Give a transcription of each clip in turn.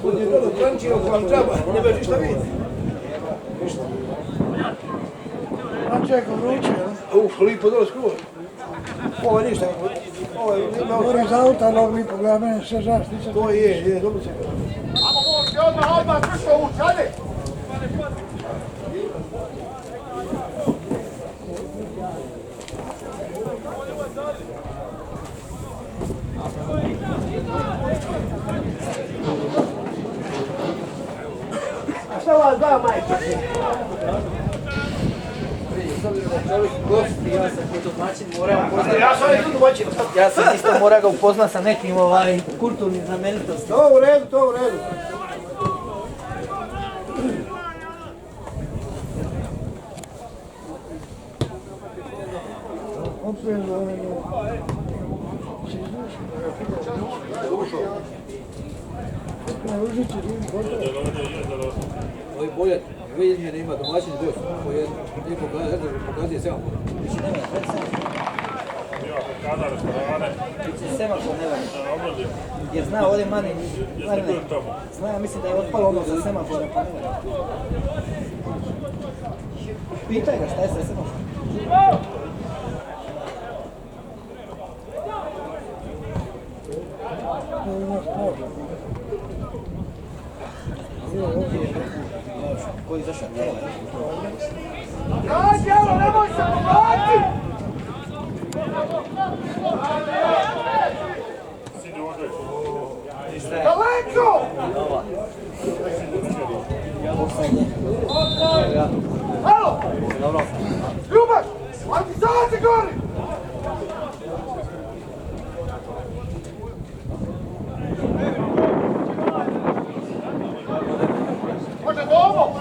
Kod je bilo klančio vam džaba, ne beži šta vidi. A čekaj, vruće, jel? Lipo dole skroz. Ovo je ništa. Ovo je Govorim za auta, nog lipo, gleda mene sve zaštića. to je, dobro se. Amo momci, odmah, pršlo ući, ajde! A šta vas dva majke? Ja sam kod domaćin morao upoznat. Ja sam ovdje tu domaćin. Ja sam isto morao ga upoznat sa nekim kulturnim znamenitostima. To u redu, to u redu. Opet za ovega. Na Užicu, gotovo. Ovi bolje, vidim je da ima domaćin gost, koji je pokazuje semafor. Semafor ne veli. Jer zna ovdje Marine, zna, ja mislim da je otpalo ono za semafora, pa ne veli. Pitaj ga šta je sa semaforom. To ima sport. Ko je izašao? Daj, djelo, nemoj se povati! Daleko! Halo! Ljubaš! Ajde, sad se gori! Može domo!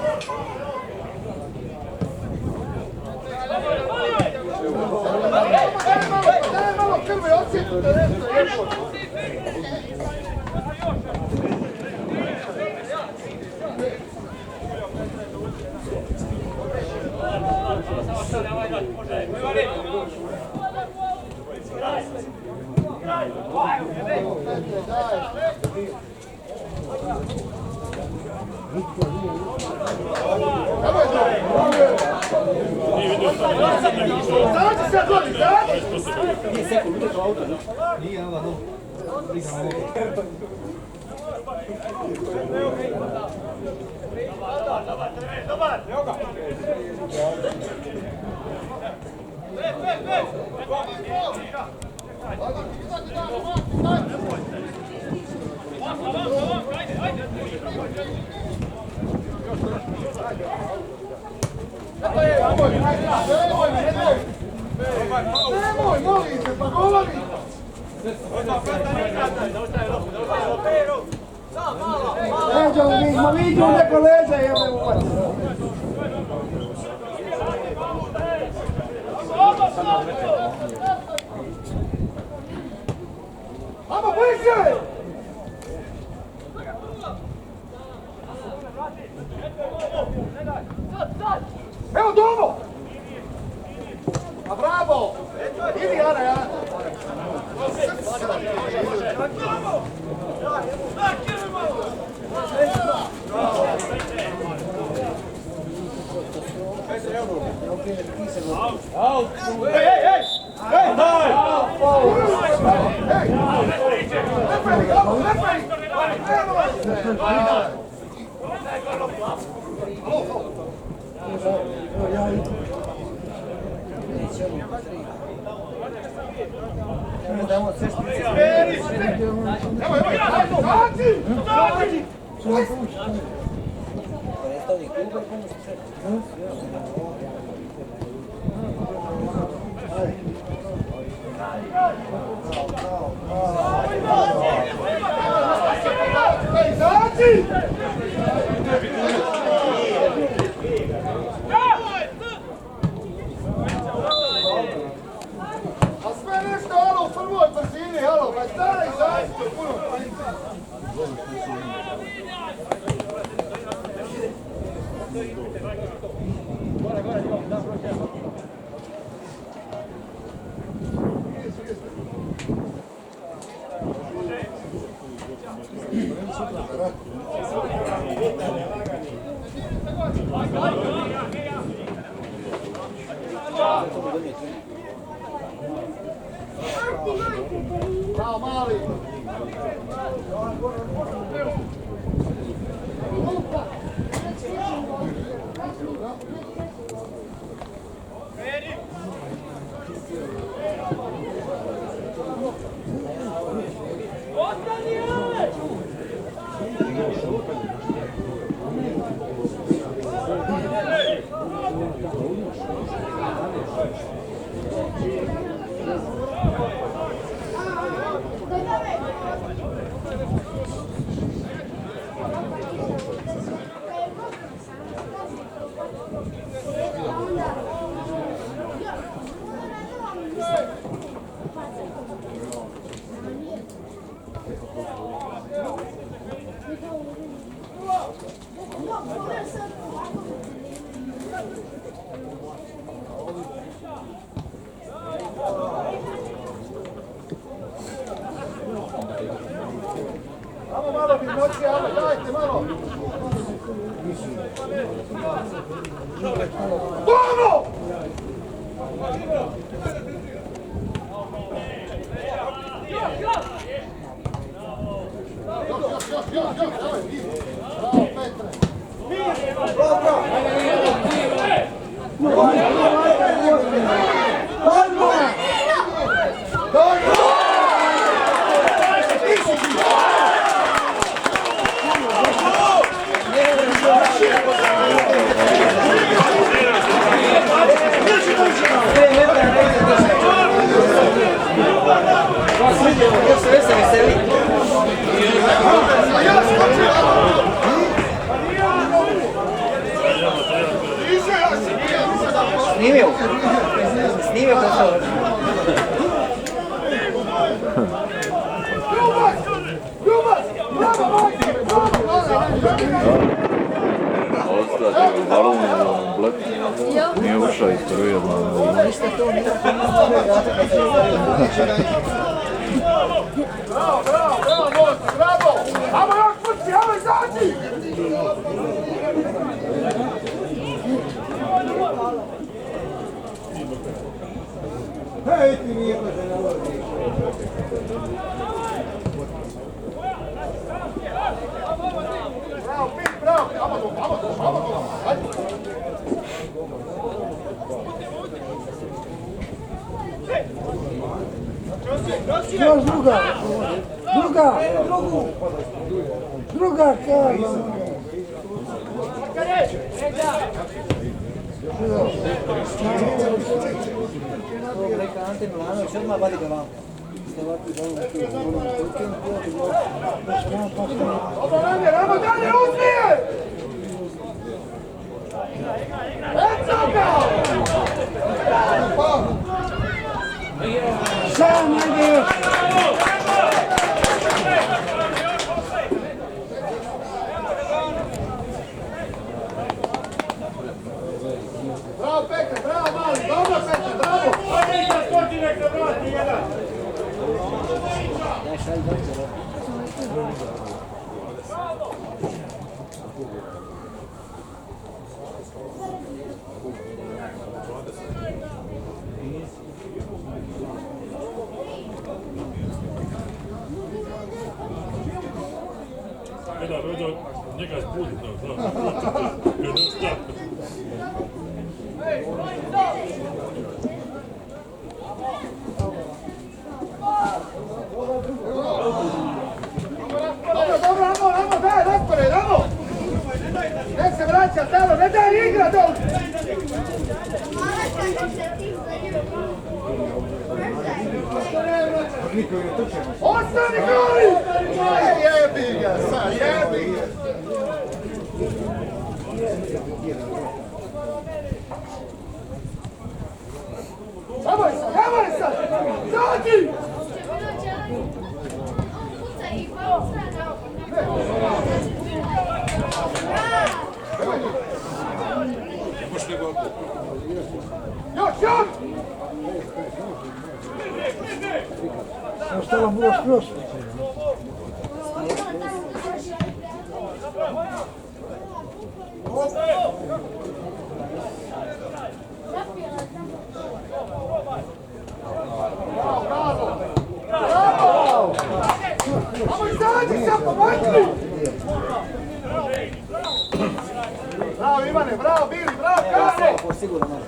Daj malo krve, osjetite nešto, jedno. Zađi se gori, zađi! Nije sekund, uvijek u auto, Nije ova, no. Dobar! Nemoj, molim se, pa govori! Leđa, ma vidio neko leđa, jebe uvac. Amo, bliže! Evo domo! A bravo! Idi, Ana, ja! A sve nešto ono prvoj brzini, halo, pa staj, zašto, puno. Bravo, mali! Samo malo bi moći, ali dajte malo! Dono! Bravo, Petre! Snimio kad sam... Ostati u balonu u blek. Nije ušao iz prvi odmah. Bravo, bravo, bravo, Most, bravo! Amo još puci, amo izađi! Hej, ti nije pa se navodi. Bravo, Pit, bravo! Amo, ajde! Još druga! Druga karla! Neka Ante Milanović odmah vadi ga vam. Dobro, namjer, amo dalje, uzmije! Eto ga! Sam ajde još! Bravo, Petre, bravo, mali, dobro, Petre, bravo! Da, dođe njega spustiti, znaš. Dobro, amo, daj, raspored, amo! Nek se vraća tamo, ne daj igra dole! Ostani goli! Jebi ga, sad, jebi ga! Nemoj sad! Zađi! Ostalo bilo skroz. Vamo izađi sad, pomogli! Bravo Ivane, bravo Bili, bravo Karlo! Sigurno može.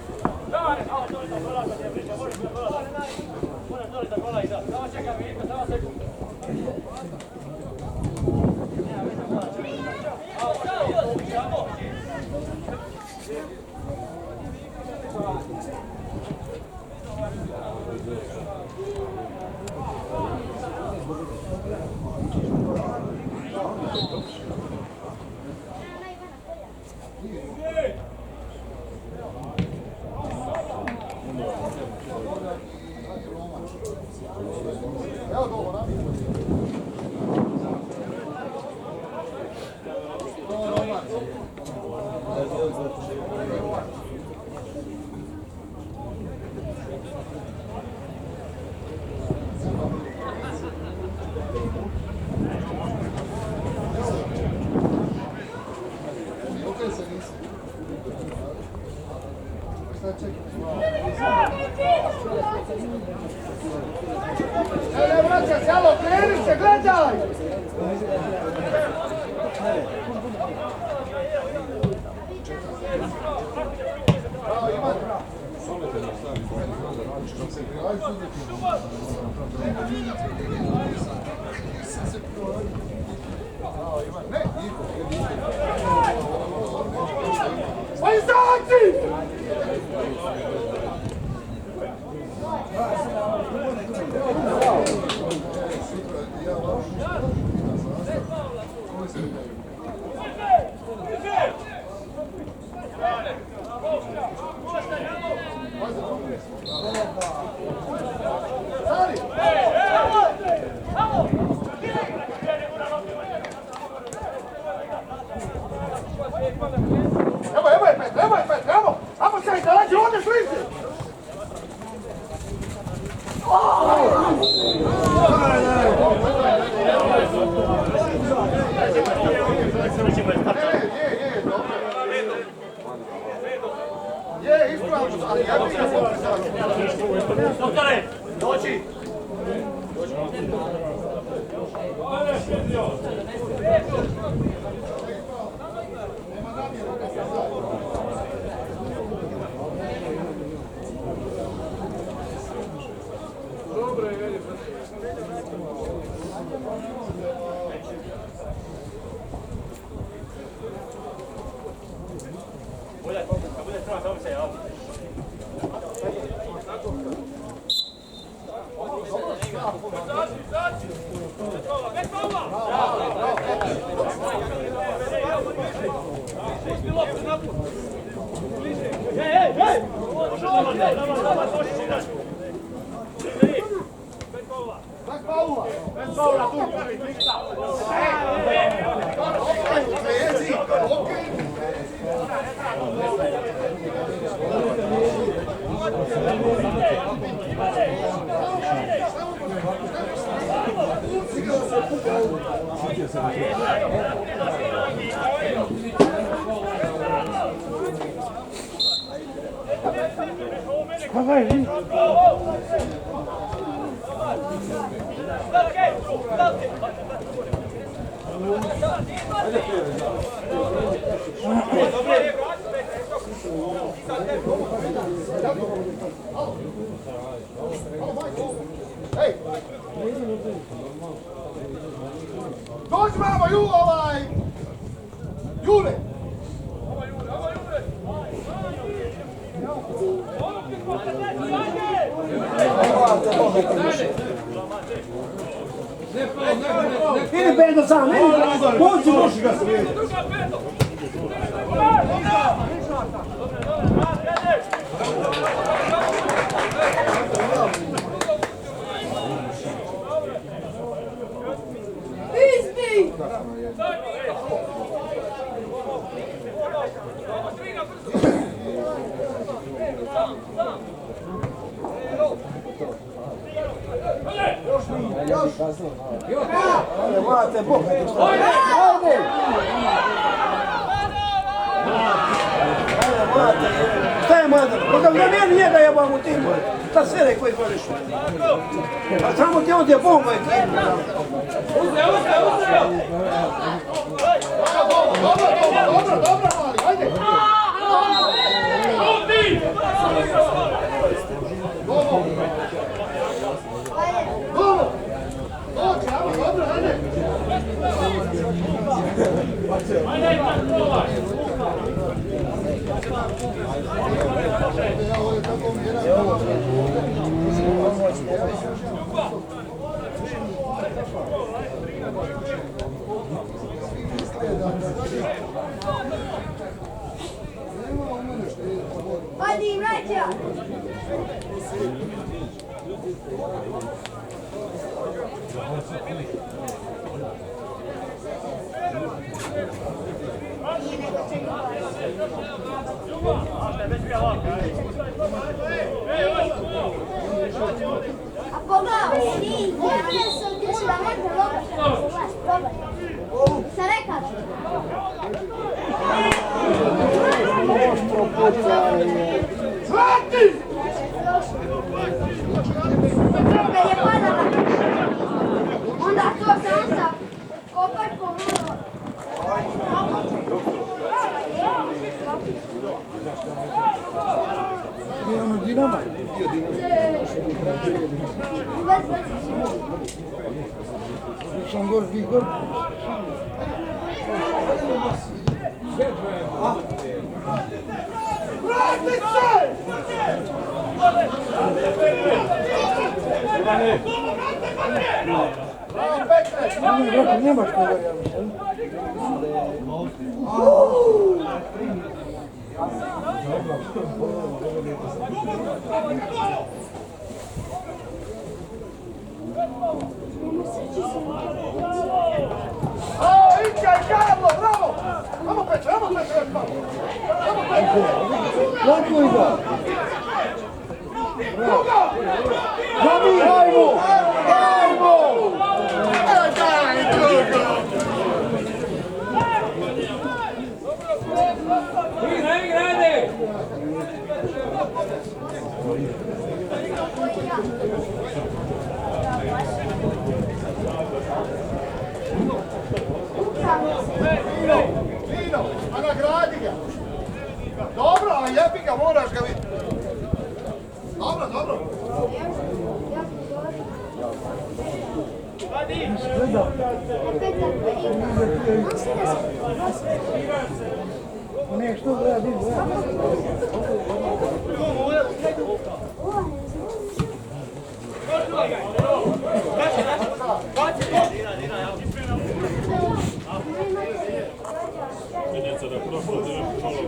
Ne vraća se, alo, kreni se, gledaj! Bravo, Ivan! Pa izađi! Evo je Petra, evo! Amo se, da lađe, odeš lice! Je, ispravno, ali ja bih ga potpisao. Doktore, doći! Hej! Dođi mamo, Jure! Idi Bedo sam, idi! Pođi, moši ga svijet! Isti! Ajde, mate, Bog. Ajde! Šta je mate? Pa kad zamijeni njega jebam u tim, šta sve koji zvoriš? A samo ti on ti je bomba i ti. Dobro, mali, ajde! Dobro, ajde! Hadi Raja! A pogledaj, si, ja sam ti se da možda probaj. Sa rekao. Svati! Kad je padala, onda to se onda kopačkom Nije ono Dinama. Sam gor, vi gor. Vrati se! Bravo, Petre! Nemaš koga, ja mislim. Bravo, bravo! Vamo Petre, vamo Petre! Vamo Petre! Lako ide. Druga! Zabi, hajmo! Hajmo! Daj, druga! Vino, a nagradi ga! Dobro, a jebi ga, moraš ga vidjeti! Dobro, dobro! Ne, što gleda, Činjenica da prošlo 9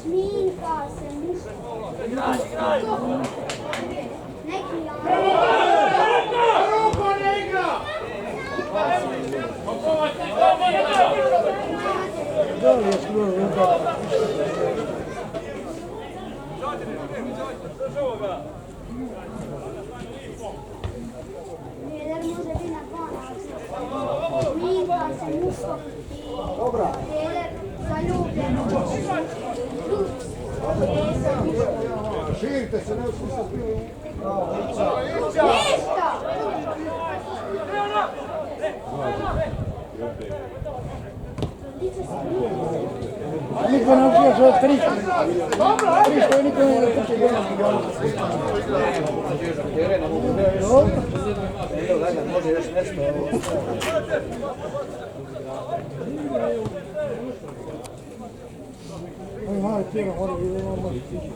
Šminka se muška. Neki Ruko ne igra! da li je skoro ruka? Jer može biti na dva načina. Šminka se muška. Dobra. Jer zaljubljeno. Širite se, ne uspisat bilo. Ništa! Niko ne učio svoje 300. 300 niko ne učio jedan. Može još nešto. Ovi mali tijelo, mora vidjeti, može stići.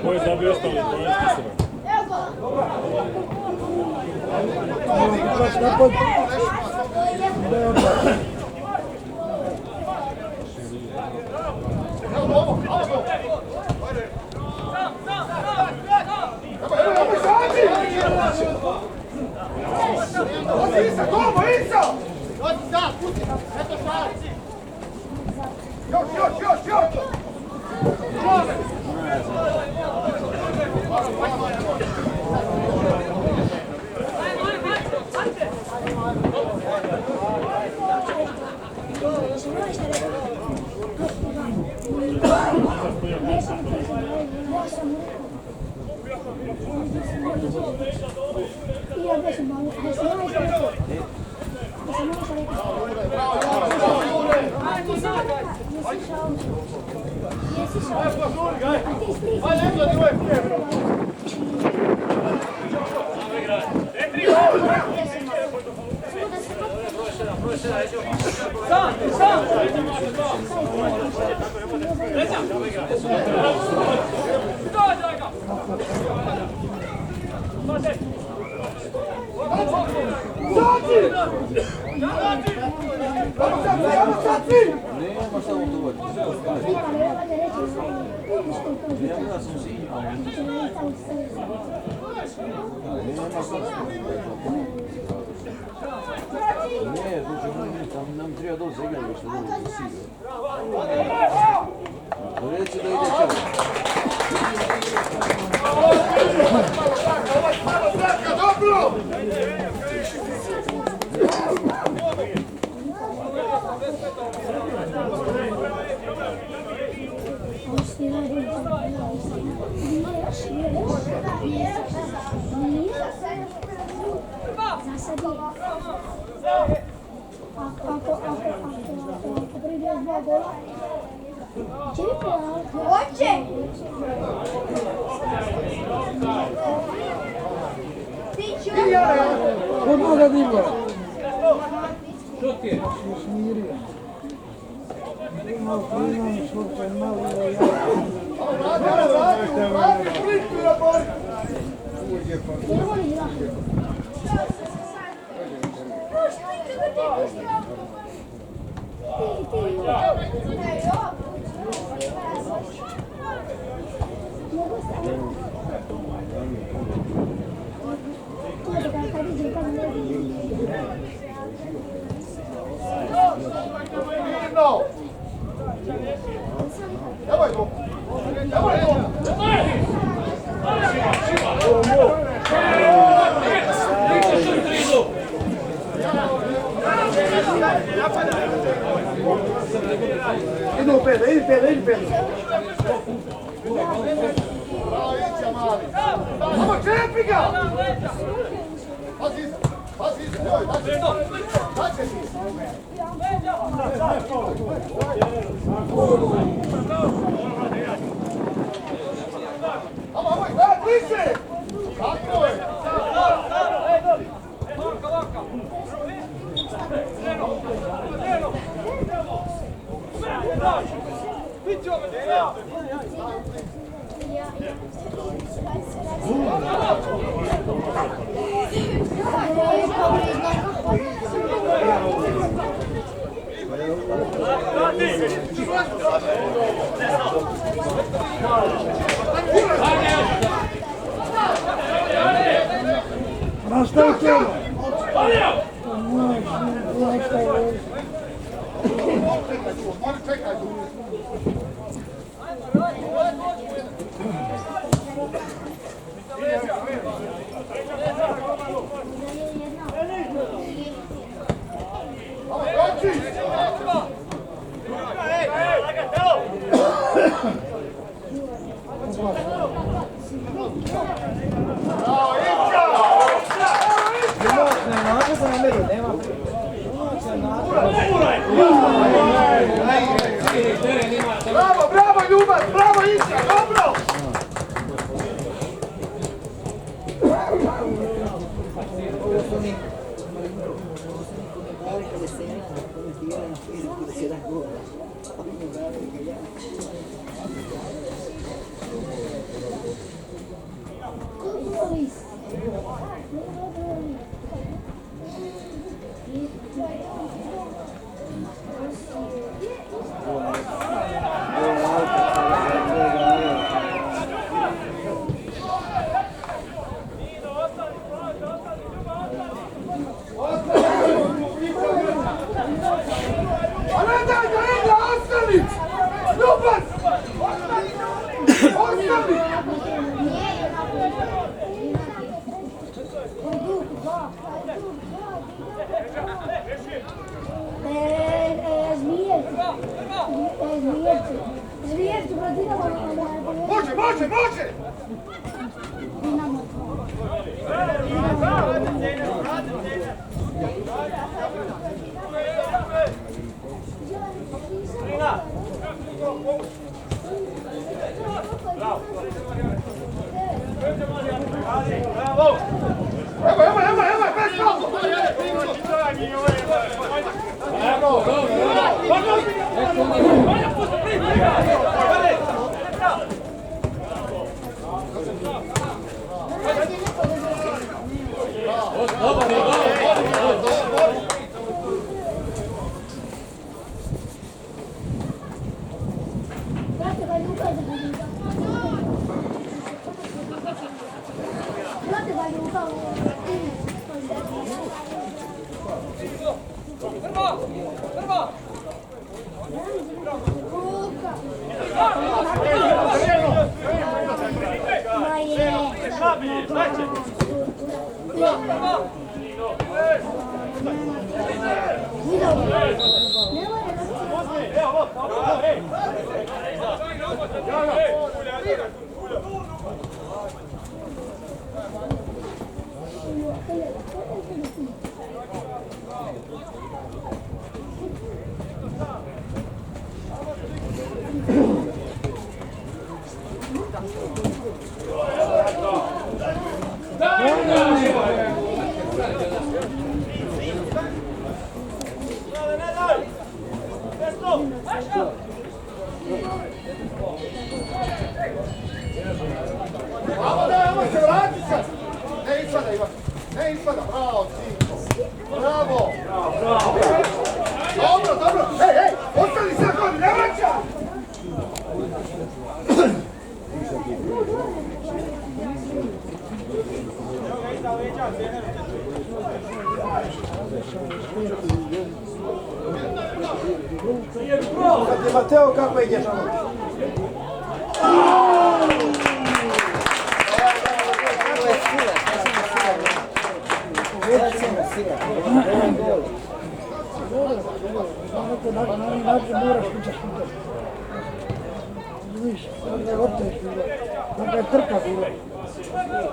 Koji da bi ostali, to je stisano. Nam treba doći za igranje što dobro za sigurno. Reći da ide čelo. Dobro! Odmah Dingo. Što ti je? Smirio. Malo primam, šurpe, malo ja. No! Dawaj go! Dawaj go! Idu Pedro, idi Pedro. Bravo, Ića mali! Samo čepi ga! Pazi iza, joj, daće ti! Amo, da, bliže! Tako je! Čekaj tu. Bravo, bravo Ljubac, bravo Ića, dobro! Može, može, može! Evo, bez kalko! Ne ispada, bravo, Cinko. Bravo. Dobro, dobro. Ej, ostali se kod, ne vraća. Mateo, kako ideš ono? Moraš kućaš kuda. Viš, da je opteš bilo. Neka je trka bilo.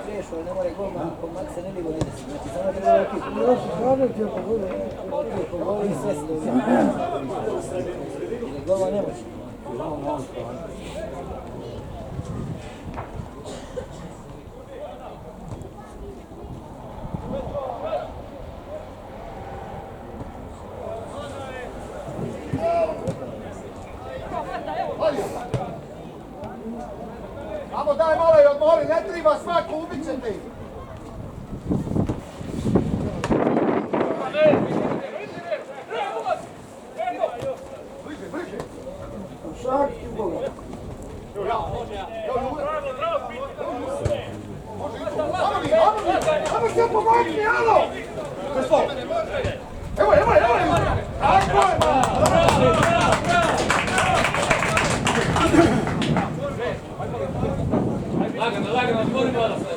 Kriješ, ali ne mora golman, pomak se ne ligo ne desi. Znači, samo treba okiti. Ja se slavio ti oko bude. Oko goli i sve se dobija. Ili golman ne može. Amo daj malo i odmori, ne treba svaku, ubit ćete ih. Bliže, bliže. Šak ti Boga. Amo se pomakni, alo! stop. Evo, evo, evo, evo. Tako je, Lagano, lagano, otvori voda sve.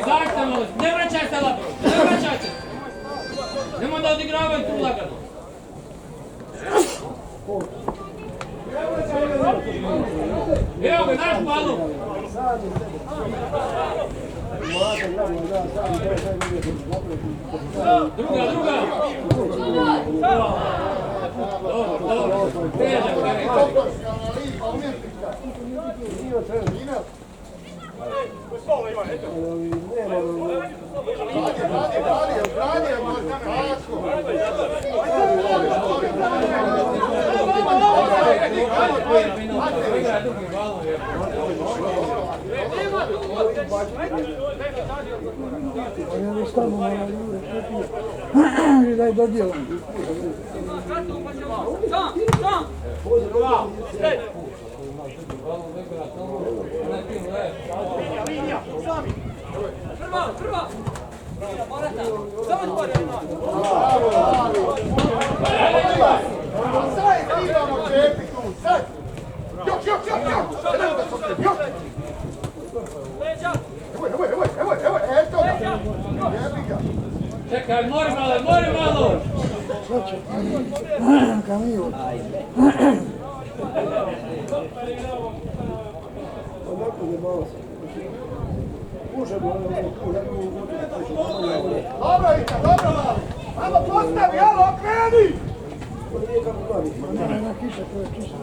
Zašto malo, ne vraćaj se labro, ne vraćaj se. Nemoj da odigravaju tu lagano. Evo ga, naš balon. Druga, druga. Dobro, dobro. Težak, daj dodijelim. Prva! Samo tvori, Sad idemo čepi tu, sad! Još! Evo, eto ga! Jebi ga! Čekaj, mori malo! Kamilo. Dobro, Ika, dobro, mali! Ajmo postavi, alo, okreni! Ona kiša, to je kiša.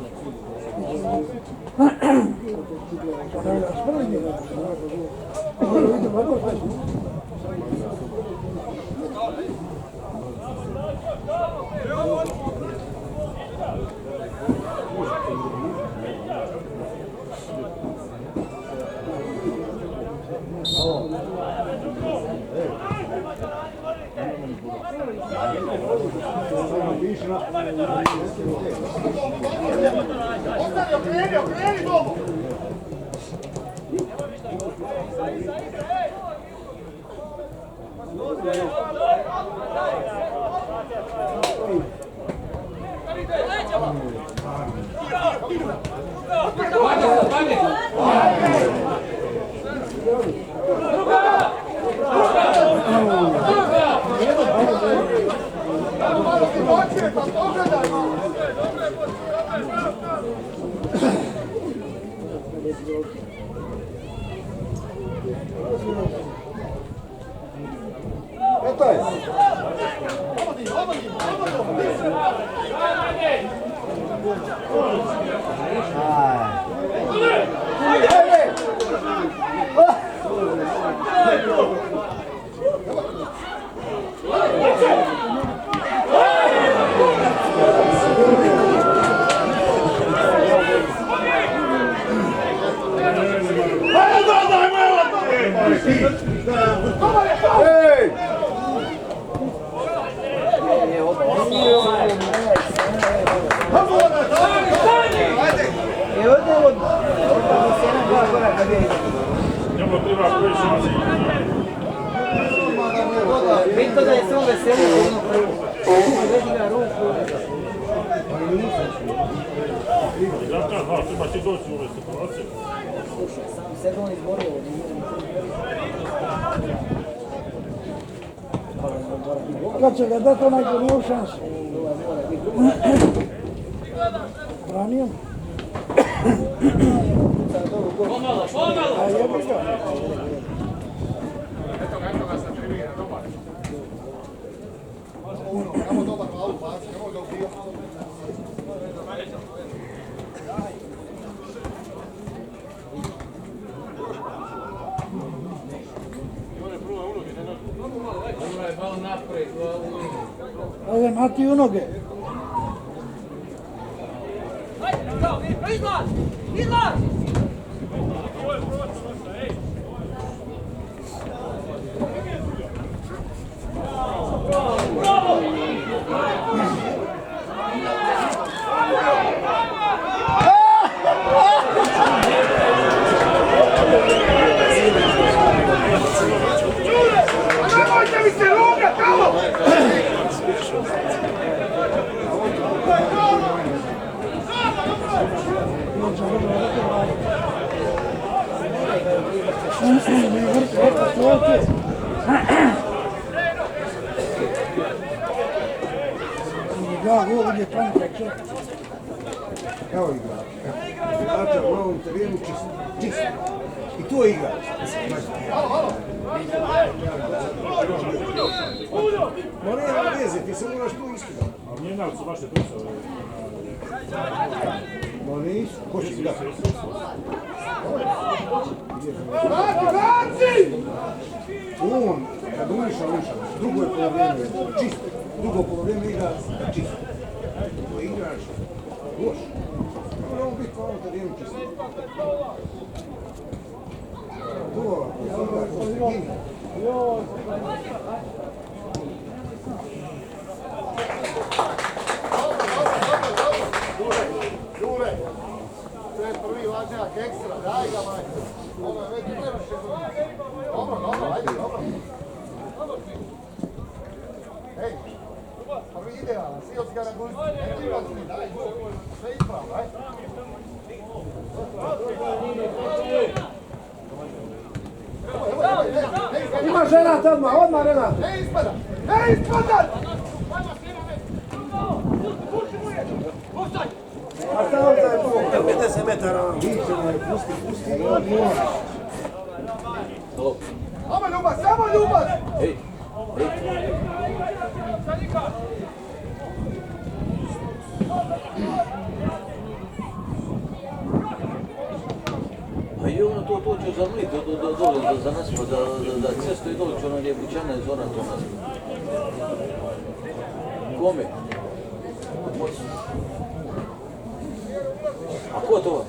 Okreni domu! Eto je. Njemu treba koji šansi. Vidite da je se on veselio ono prvo. Već ga ruku. Zato, treba ti doći u ove situacije. Sam sebe on izborio. Kad će ga dati onaj ko nije u šansu? Branio? Pomalo! A jebi ga. Eto ga sa tribina, dobar. Samo dobar malo baci, nemoj ga ubio. Dobro je balon naprijed. Ode Mati u noge. Izlaz! Evo igra. Igrača u ovom terenu čist. I to je igra. Ma nema veze, ti se moraš tu iskidati. A Mijenjavci su vaše truce. Ma nisu, ko će ti dati? On, kad uliša, drugo je polovrijeme čisto. Drugo polovrijeme igra čisto. To je igrač loš. Mora on biti kao on terenu čisto. To je igrač, to je gini. Jure, to je prvi važnjak ekstra, daj ga majke. Ovo je već previše. Dobro, ajde, dobro. Hej, prvi idealan, sio si ga na gulicu, ne treba ti, daj, sve ispravo, daj. Imaš Renat odmah Renat. Ne ispada! A šta on taj pol? 50 metara. Pusti, i on mora. Samo ljubav! A i ono to će zamliti dole za nas, da cesto i doći ono ljebućana je zora to nas. Kome? A ko to?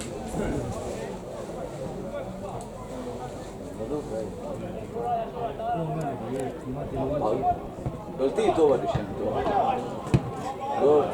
Ali, jel ti tovariš im to? Dobro.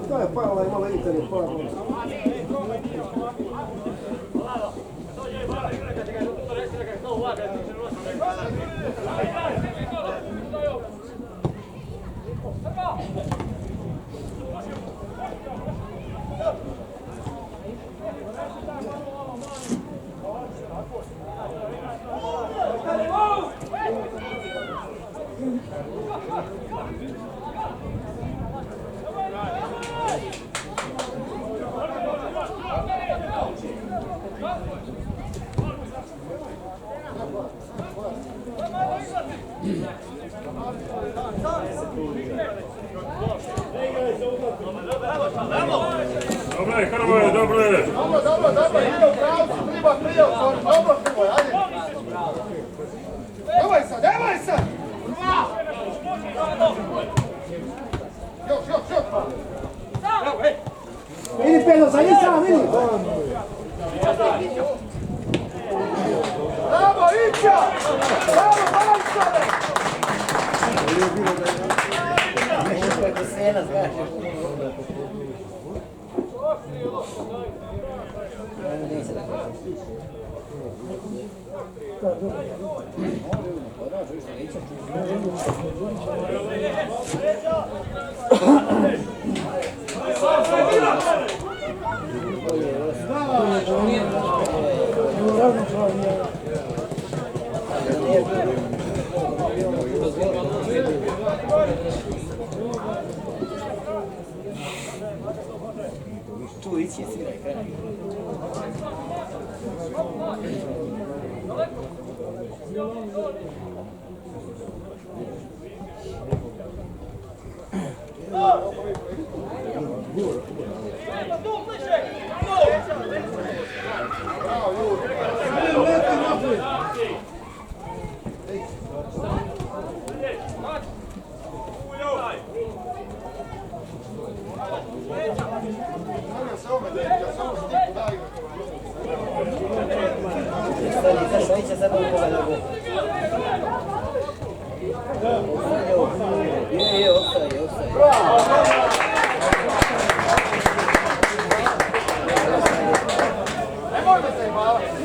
To je pala, imala internet pala. Dobre, Hrvoje, dobre. Dobro, ide u pravcu, treba prijel, dobro Hrvoje, ajde. Nemoj sad! Još! Vidi Pedro, sad je sam, vidi! Bravo, Ića! Bravo, Bajsale! Preko sena, znaš. Tu ići sviraj, kraj. se ome deti, ja samo stiku daju. Zašto iće sad ovo pogledavu? Je, ostaje. Nemojme se imavati.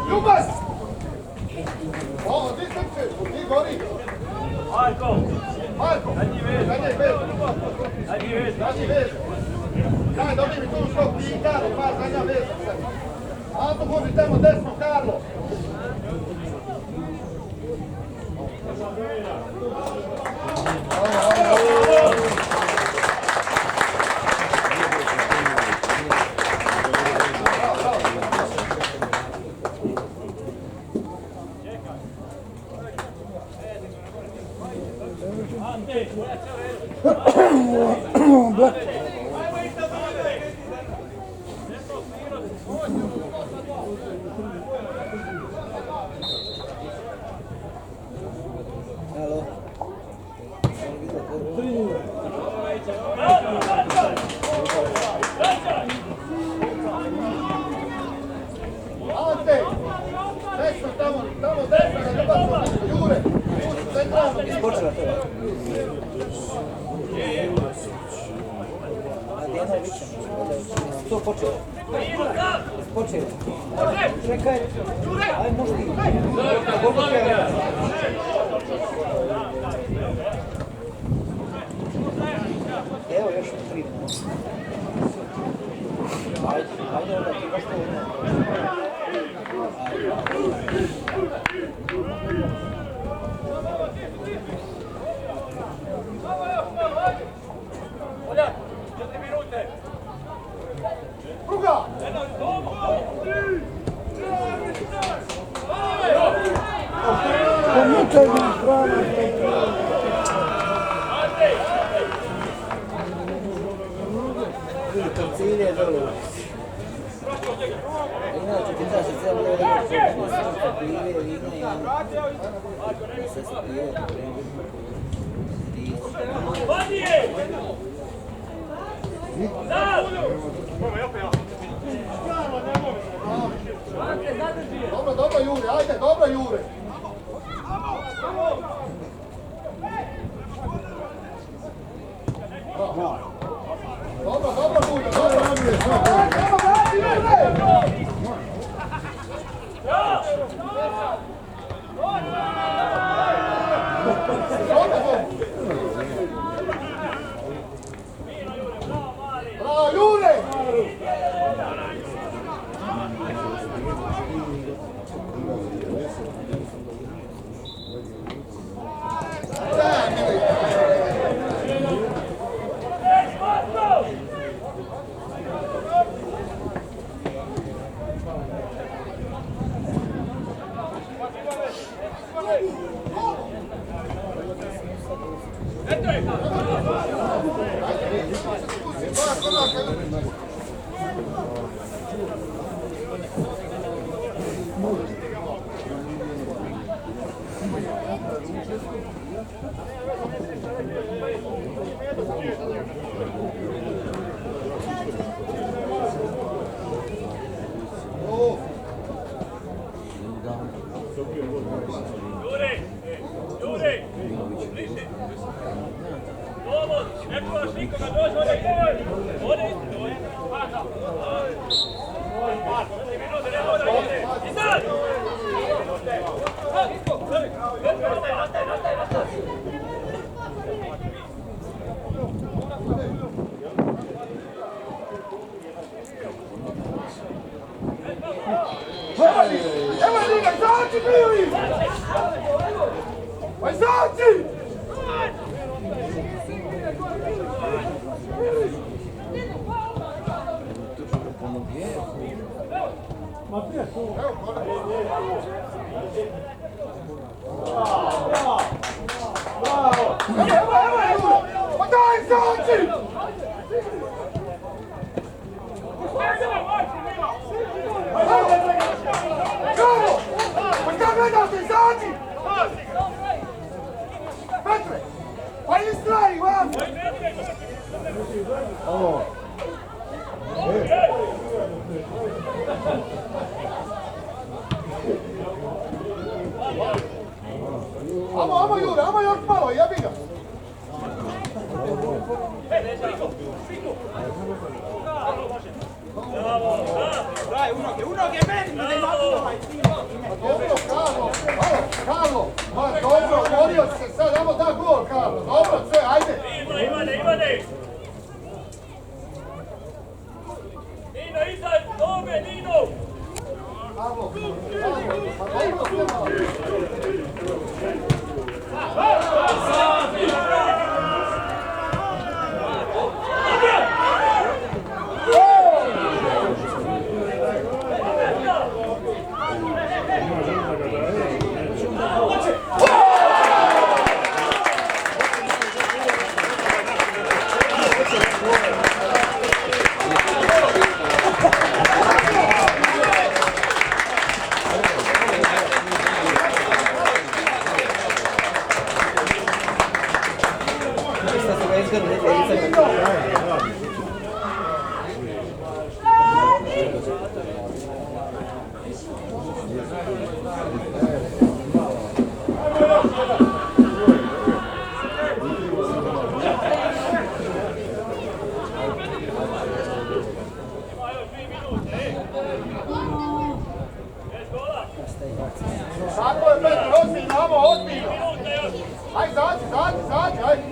Ljubas! O, ti srce, ti gori. Marko! Zadnji vez. Daj, dobij mi tu skok, ti i Karlo, dva zadnja veza. Anto, može tamo desno, Karlo. Ante, desno tamo desno, da ne baš Jure, centralno. Počela to. Adjanovića, to počelo. Počelo. Čekaj. Aj, možda i. Evo još 3 minuta. Ajde onda ti baš to Druga! cilj je dole. Inače ti kaže cijelo da je srca pive, vina i sve se pive pripremiti. Dobro Jure, ajde, dobro Jure. Dobro Bulja, bravo Jure! Evo Liga, izađi bili! Pa izađi! Evo, kolega. Evo! Pa daj, Zaci! Karlo! Pa šta gledaš te, Zaci? Petre! Pa istraj, vam! Amo Jure, amo još malo, jebi ga! Dobro, Karlo, Karlo, ma dobro, borio se sad, amo da gol, Karlo, dobro, sve, ajde! Ivane! Nino, izađi, noge, Nino! Karlo, pa dobro, sve malo. Tako je, Petar, ozbiljno, amo, ozbiljno. Ajde, zađi, ajde.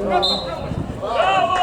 Bravo!